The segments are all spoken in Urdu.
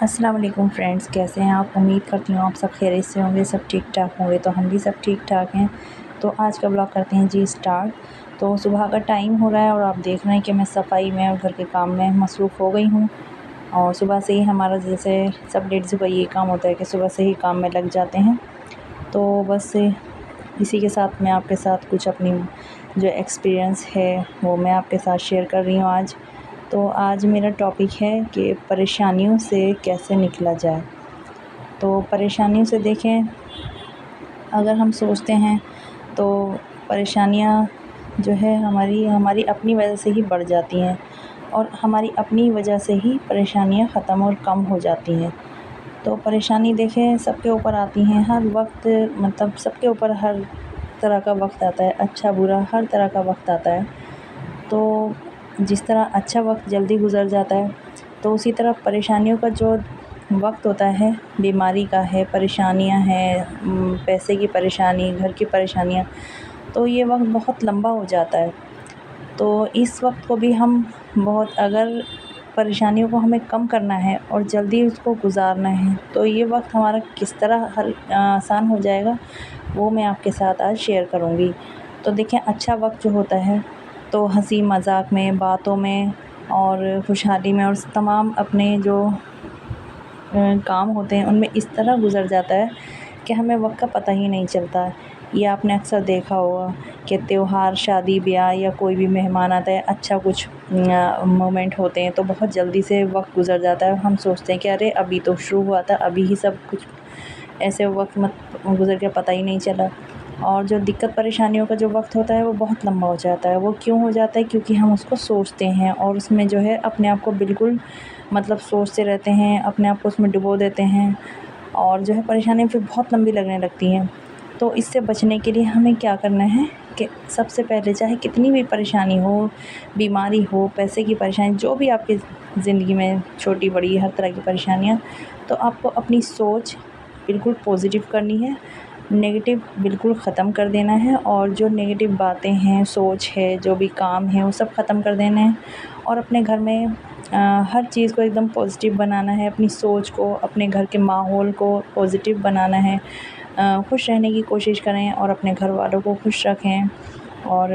السلام علیکم فرینڈس، کیسے ہیں آپ؟ امید کرتی ہوں آپ سب خیریت سے ہوں گے، سب ٹھیک ٹھاک ہوں گے۔ تو ہم بھی سب ٹھیک ٹھاک ہیں۔ تو آج کا بلاگ کرتے ہیں جی اسٹارٹ۔ تو صبح کا ٹائم ہو رہا ہے اور آپ دیکھ رہے ہیں کہ میں صفائی میں اور گھر کے کام میں مصروف ہو گئی ہوں۔ اور صبح سے ہی ہمارا جیسے سب لیڈیز کا یہ کام ہوتا ہے کہ صبح سے ہی کام میں لگ جاتے ہیں۔ تو بس اسی کے ساتھ میں آپ کے ساتھ کچھ اپنی جو ایکسپیرئنس ہے وہ میں آپ کے ساتھ شیئر کر رہی ہوں آج۔ تو آج میرا ٹاپک ہے کہ پریشانیوں سے کیسے نکلا جائے۔ تو پریشانیوں سے دیکھیں، اگر ہم سوچتے ہیں تو پریشانیاں جو ہے ہماری اپنی وجہ سے ہی بڑھ جاتی ہیں، اور ہماری اپنی وجہ سے ہی پریشانیاں ختم اور کم ہو جاتی ہیں۔ تو پریشانی دیکھیں سب کے اوپر آتی ہیں ہر وقت، مطلب سب کے اوپر ہر طرح کا وقت آتا ہے، اچھا برا ہر طرح کا وقت آتا ہے۔ تو جس طرح اچھا وقت جلدی گزر جاتا ہے، تو اسی طرح پریشانیوں کا جو وقت ہوتا ہے، بیماری کا ہے، پریشانیاں ہیں، پیسے کی پریشانی، گھر کی پریشانیاں، تو یہ وقت بہت لمبا ہو جاتا ہے۔ تو اس وقت کو بھی ہم اگر پریشانیوں کو ہمیں کم کرنا ہے اور جلدی اس کو گزارنا ہے، تو یہ وقت ہمارا کس طرح آسان ہو جائے گا، وہ میں آپ کے ساتھ آج شیئر کروں گی۔ تو دیکھیں، اچھا وقت جو ہوتا ہے تو ہنسی مذاق میں، باتوں میں اور خوشحالی میں، اور تمام اپنے جو کام ہوتے ہیں ان میں اس طرح گزر جاتا ہے کہ ہمیں وقت کا پتہ ہی نہیں چلتا۔ یہ آپ نے اکثر دیکھا ہوگا کہ تہوار، شادی بیاہ یا کوئی بھی مہمان آتا ہے، اچھا کچھ مومنٹ ہوتے ہیں تو بہت جلدی سے وقت گزر جاتا ہے، ہم سوچتے ہیں کہ ارے ابھی تو شروع ہوا تھا، ابھی ہی سب کچھ ایسے وقت گزر کے پتہ ہی نہیں چلا۔ اور جو دقت پریشانیوں کا جو وقت ہوتا ہے وہ بہت لمبا ہو جاتا ہے۔ وہ کیوں ہو جاتا ہے؟ کیونکہ ہم اس کو سوچتے ہیں اور اس میں جو ہے اپنے آپ کو بالکل سوچتے رہتے ہیں، اپنے آپ کو اس میں ڈبو دیتے ہیں، اور جو ہے پریشانیاں پھر بہت لمبی لگنے لگتی ہیں۔ تو اس سے بچنے کے لیے ہمیں کیا کرنا ہے کہ سب سے پہلے چاہے کتنی بھی پریشانی ہو، بیماری ہو، پیسے کی پریشانی، جو بھی آپ کی زندگی میں چھوٹی بڑی ہر طرح کی پریشانیاں، تو آپ کو اپنی سوچ بالکل پازیٹیو کرنی ہے، نیگیٹو بالکل ختم کر دینا ہے، اور جو نیگیٹو باتیں ہیں، سوچ ہے، جو بھی کام ہے وہ سب ختم کر دینا ہے، اور اپنے گھر میں ہر چیز کو ایک دم پازیٹیو بنانا ہے، اپنی سوچ کو، اپنے گھر کے ماحول کو پازیٹیو بنانا ہے، خوش رہنے کی کوشش کریں اور اپنے گھر والوں کو خوش رکھیں، اور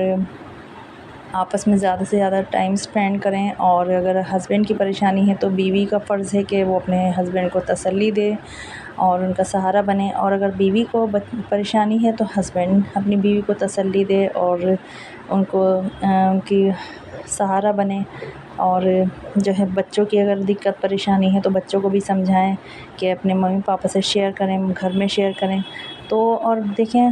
آپس میں زیادہ سے زیادہ ٹائم اسپینڈ کریں۔ اور اگر ہسبینڈ کی پریشانی ہے تو بیوی کا فرض ہے کہ وہ اپنے ہسبینڈ کو تسلی دے اور ان کا سہارا بنے، اور اگر بیوی کو پریشانی ہے تو ہسبینڈ اپنی بیوی کو تسلی دے اور ان کی سہارا بنے۔ اور جو ہے بچوں کی اگر دقت پریشانی ہے تو بچوں کو بھی سمجھائیں کہ اپنے ممی پاپا سے شیئر کریں، گھر میں شیئر کریں۔ تو اور دیکھیں،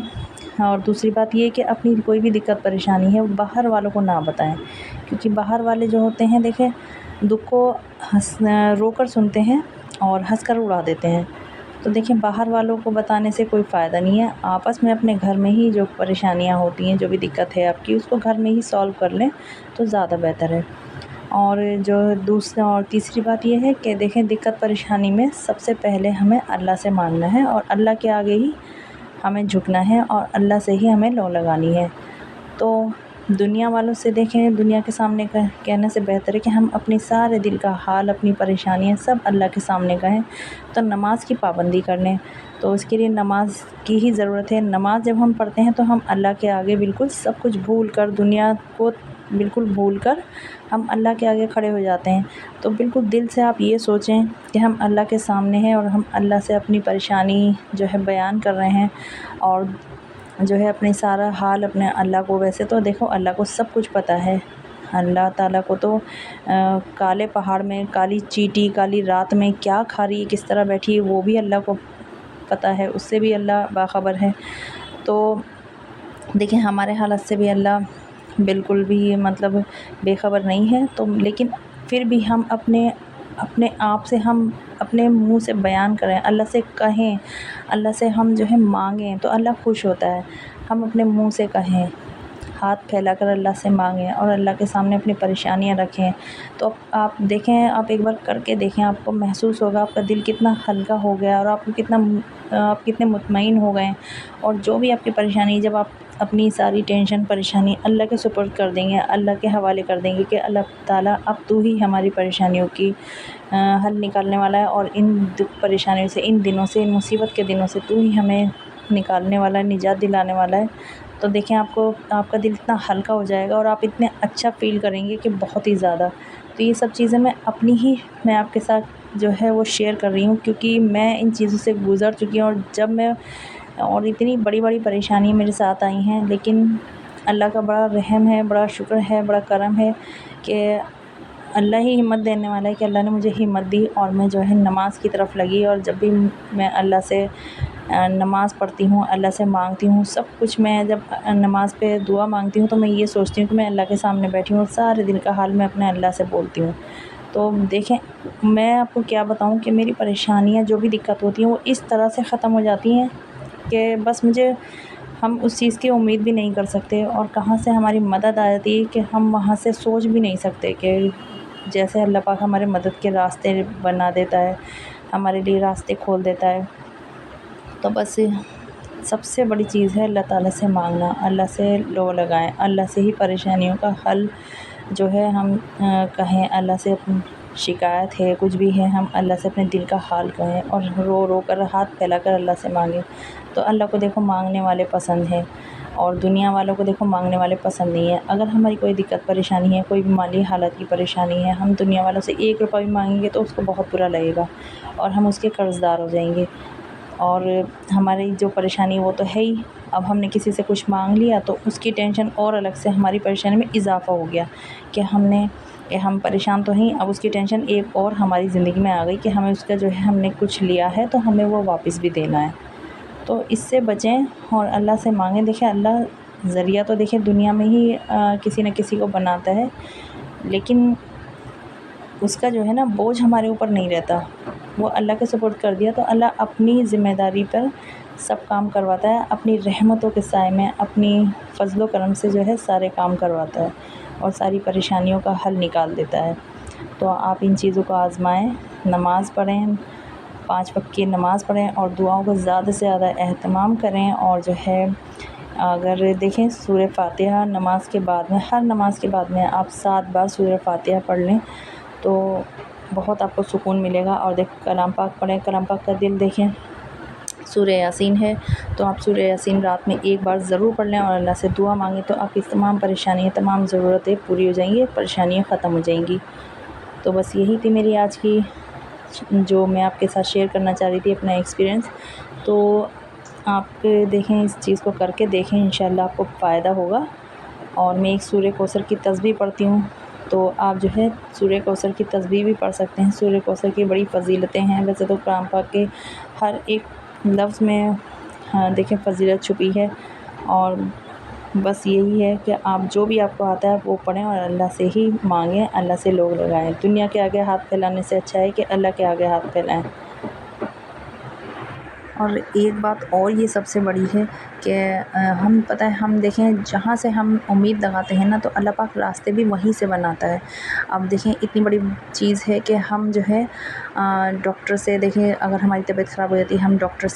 اور دوسری بات یہ کہ اپنی کوئی بھی دقت پریشانی ہے وہ باہر والوں کو نہ بتائیں، کیونکہ باہر والے جو ہوتے ہیں دیکھیں دکھ کو رو کر سنتے ہیں اور ہنس کر اڑا دیتے ہیں۔ تو دیکھیں، باہر والوں کو بتانے سے کوئی فائدہ نہیں ہے، آپس میں اپنے گھر میں ہی جو پریشانیاں ہوتی ہیں، جو بھی دقت ہے آپ کی، اس کو گھر میں ہی سالو کر لیں تو زیادہ بہتر ہے۔ اور جو دوسرا اور تیسری بات یہ ہے کہ دیکھیں، دقت پریشانی میں سب سے پہلے ہمیں اللہ سے مانگنا ہے، اور اللہ کے آگے ہی ہمیں جھکنا ہے، اور اللہ سے ہی ہمیں لو لگانی ہے۔ تو دنیا والوں سے دیکھیں، دنیا کے سامنے کہنے سے بہتر ہے کہ ہم اپنی سارے دل کا حال، اپنی پریشانیاں سب اللہ کے سامنے کہیں۔ تو نماز کی پابندی کر لیں، تو اس کے لیے نماز کی ہی ضرورت ہے۔ نماز جب ہم پڑھتے ہیں تو ہم اللہ کے آگے بالکل سب کچھ بھول کر، دنیا کو بالکل بھول کر ہم اللہ کے آگے کھڑے ہو جاتے ہیں۔ تو بالکل دل سے آپ یہ سوچیں کہ ہم اللہ کے سامنے ہیں اور ہم اللہ سے اپنی پریشانی جو ہے بیان کر رہے ہیں، اور جو ہے اپنی سارا حال اپنے اللہ کو، ویسے تو دیکھو اللہ کو سب کچھ پتہ ہے، اللہ تعالیٰ کو تو کالے پہاڑ میں کالی چیٹی کالی رات میں کیا کھا رہی ہے، کس طرح بیٹھی ہے، وہ بھی اللہ کو پتہ ہے، اس سے بھی اللہ باخبر ہے۔ تو دیکھیں، ہمارے حالت سے بھی اللہ بالکل بھی بے خبر نہیں ہے۔ تو لیکن پھر بھی ہم اپنے آپ سے، ہم اپنے منہ سے بیان کریں، اللہ سے کہیں، اللہ سے ہم جو ہے مانگیں تو اللہ خوش ہوتا ہے۔ ہم اپنے منہ سے کہیں، ہاتھ پھیلا کر اللہ سے مانگیں اور اللہ کے سامنے اپنی پریشانیاں رکھیں، تو آپ دیکھیں، آپ ایک بار کر کے دیکھیں، آپ کو محسوس ہوگا آپ کا دل کتنا ہلکا ہو گیا، اور آپ کتنے مطمئن ہو گئے، اور جو بھی آپ کی پریشانی، جب آپ اپنی ساری ٹینشن پریشانی اللہ کے سپرد کر دیں گے، اللہ کے حوالے کر دیں گے کہ اللہ تعالیٰ اب تو ہی ہماری پریشانیوں کی حل نکالنے والا ہے، اور ان پریشانیوں سے، ان دنوں سے، ان مصیبت کے دنوں سے تو ہی ہمیں نکالنے والا ہے، نجات دلانے والا ہے۔ تو دیکھیں آپ کا دل اتنا ہلکا ہو جائے گا اور آپ اتنے اچھا فیل کریں گے کہ بہت ہی زیادہ۔ تو یہ سب چیزیں میں آپ کے ساتھ جو ہے وہ شیئر کر رہی ہوں، کیونکہ میں ان چیزوں سے گزر چکی ہوں، اور اتنی بڑی بڑی پریشانی میرے ساتھ آئی ہیں، لیکن اللہ کا بڑا رحم ہے، بڑا شکر ہے، بڑا کرم ہے کہ اللہ ہی ہمت دینے والا ہے، کہ اللہ نے مجھے ہمت دی اور میں جو ہے نماز کی طرف لگی۔ اور جب بھی میں اللہ سے نماز پڑھتی ہوں، اللہ سے مانگتی ہوں سب کچھ، میں جب نماز پہ دعا مانگتی ہوں تو میں یہ سوچتی ہوں کہ میں اللہ کے سامنے بیٹھی ہوں اور سارے دل کا حال میں اپنے اللہ سے بولتی ہوں۔ تو دیکھیں میں آپ کو کیا بتاؤں کہ میری پریشانیاں جو بھی دقت ہوتی ہیں وہ اس طرح سے ختم ہو جاتی ہیں کہ بس ہم اس چیز کی امید بھی نہیں کر سکتے، اور کہاں سے ہماری مدد آ جاتی ہے کہ ہم وہاں سے سوچ بھی نہیں سکتے، کہ جیسے اللہ پاک ہمارے مدد کے راستے بنا دیتا ہے، ہمارے لیے راستے کھول دیتا ہے۔ تو بس سب سے بڑی چیز ہے اللہ تعالیٰ سے مانگنا، اللہ سے لو لگائیں، اللہ سے ہی پریشانیوں کا حل جو ہے ہم کہیں، اللہ سے اپنی شکایت ہے کچھ بھی ہے، ہم اللہ سے اپنے دل کا حال کہیں اور رو رو کر ہاتھ پھیلا کر اللہ سے مانگیں۔ تو اللہ کو دیکھو مانگنے والے پسند ہیں، اور دنیا والوں کو دیکھو مانگنے والے پسند نہیں ہیں۔ اگر ہماری کوئی دقت پریشانی ہے، کوئی بھی مالی حالت کی پریشانی ہے، ہم دنیا والوں سے 1 روپیہ بھی مانگیں گے تو اس کو بہت برا لگے گا، اور ہم اس کے قرض دار ہو جائیں گے، اور ہماری جو پریشانی وہ تو ہے ہی۔ اب ہم نے کسی سے کچھ مانگ لیا تو اس کی ٹینشن اور الگ سے ہماری پریشانی میں اضافہ ہو گیا، کہ ہم پریشان تو ہیں، اب اس کی ٹینشن ایک اور ہماری زندگی میں آ گئی کہ ہمیں اس کا جو ہے ہم نے کچھ لیا ہے تو ہمیں وہ واپس بھی دینا ہے۔ تو اس سے بچیں اور اللہ سے مانگیں۔ دیکھیں اللہ ذریعہ تو دیکھیں دنیا میں ہی کسی نہ کسی کو بناتا ہے، لیکن اس کا جو ہے نا بوجھ ہمارے اوپر نہیں رہتا، وہ اللہ کے سپرد کر دیا تو اللہ اپنی ذمہ داری پر سب کام کرواتا ہے، اپنی رحمتوں کے سائے میں، اپنی فضل و کرم سے جو ہے سارے کام کرواتا ہے اور ساری پریشانیوں کا حل نکال دیتا ہے۔ تو آپ ان چیزوں کو آزمائیں، نماز پڑھیں، 5 وقت کی نماز پڑھیں اور دعاؤں کو زیادہ سے زیادہ اہتمام کریں، اور جو ہے اگر دیکھیں سورہ فاتحہ نماز کے بعد میں، ہر نماز کے بعد میں آپ 7 بار سورہ فاتحہ پڑھ لیں تو بہت آپ کو سکون ملے گا۔ اور کلام پاک پڑھیں، کلام پاک کا دل دیکھیں، سورہ یاسین ہے تو آپ سورہ یاسین رات میں 1 بار ضرور پڑھ لیں اور اللہ سے دعا مانگیں تو آپ کی تمام پریشانیاں، تمام ضرورتیں پوری ہو جائیں گی، پریشانیاں ختم ہو جائیں گی۔ تو بس یہی تھی میری آج کی جو میں آپ کے ساتھ شیئر کرنا چاہ رہی تھی، اپنا ایکسپیرئنس۔ تو آپ دیکھیں اس چیز کو کر کے دیکھیں، انشاءاللہ آپ کو فائدہ ہوگا۔ اور میں ایک سورہ کوثر کی تسبیح پڑھتی ہوں، تو آپ جو ہے سورہ کوثر کی تسبیح بھی پڑھ سکتے ہیں۔ سورہ کوثر کی بڑی فضیلتیں ہیں، ویسے تو قرآن پاک کے ہر ایک لفظ میں دیکھیں فضیلت چھپی ہے، اور بس یہی ہے کہ آپ جو بھی آپ کو آتا ہے وہ پڑھیں اور اللہ سے ہی مانگیں، اللہ سے لوگ لگائیں۔ دنیا کے آگے ہاتھ پھیلانے سے اچھا ہے کہ اللہ کے آگے ہاتھ پھیلائیں۔ اور ایک بات اور یہ سب سے بڑی ہے کہ ہم دیکھیں جہاں سے ہم امید لگاتے ہیں نا تو اللہ پاک راستے بھی وہیں سے بناتا ہے۔ اب دیکھیں اتنی بڑی چیز ہے کہ ہم جو ہے ڈاکٹر سے، دیکھیں اگر ہماری طبیعت خراب ہو جاتی ہے ہم ڈاکٹر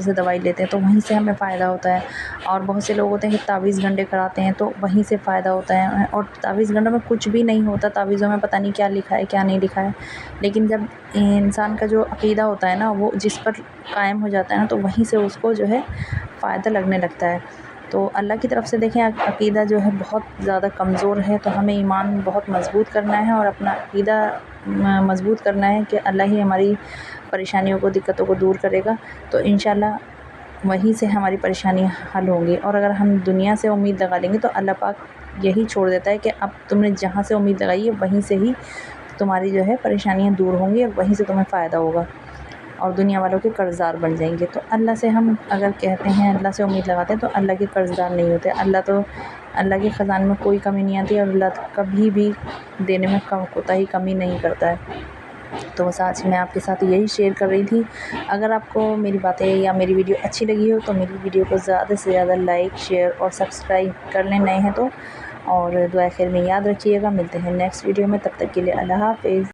سے دوائی لیتے ہیں تو وہیں سے ہمیں فائدہ ہوتا ہے، اور بہت سے لوگ ہوتے ہیں کہ تعویذ گنڈے کراتے ہیں تو وہیں سے فائدہ ہوتا ہے، اور تعویذ گنڈوں میں کچھ بھی نہیں ہوتا، تعویذوں میں پتہ نہیں کیا لکھا ہے کیا نہیں لکھا ہے، لیکن جب انسان کا جو عقیدہ ہوتا ہے نا وہ جس پر قائم ہو جاتا ہے نا تو وہیں سے اس کو جو ہے فائدہ لگنے لگتا ہے۔ تو اللہ کی طرف سے دیکھیں عقیدہ جو ہے بہت زیادہ کمزور ہے تو ہمیں ایمان بہت مضبوط کرنا ہے اور اپنا عقیدہ مضبوط کرنا ہے کہ اللہ ہی ہماری پریشانیوں کو، دقتوں کو دور کرے گا، تو انشاءاللہ وہیں سے ہماری پریشانیاں حل ہوں گی۔ اور اگر ہم دنیا سے امید لگا لیں گے تو اللہ پاک یہی چھوڑ دیتا ہے کہ اب تم نے جہاں سے امید لگائی ہے وہیں سے ہی تمہاری جو ہے پریشانیاں دور ہوں گی اور وہیں سے تمہیں فائدہ ہوگا، اور دنیا والوں کے قرض دار بن جائیں گے۔ تو اللہ سے ہم اگر کہتے ہیں اللہ سے امید لگاتے ہیں تو اللہ کے قرض دار نہیں ہوتے۔ اللہ کے خزانے میں کوئی کمی نہیں آتی، اور اللہ کبھی بھی دینے میں کوتاہی کمی نہیں کرتا ہے۔ تو بس آج میں آپ کے ساتھ یہی شیئر کر رہی تھی۔ اگر آپ کو میری باتیں یا میری ویڈیو اچھی لگی ہو تو میری ویڈیو کو زیادہ سے زیادہ لائک، شیئر اور سبسکرائب کر لیں، نئے ہیں تو، اور دعائے خیر میں یاد رکھیے گا۔ ملتے ہیں نیکسٹ ویڈیو میں، تب تک کے لیے اللہ حافظ۔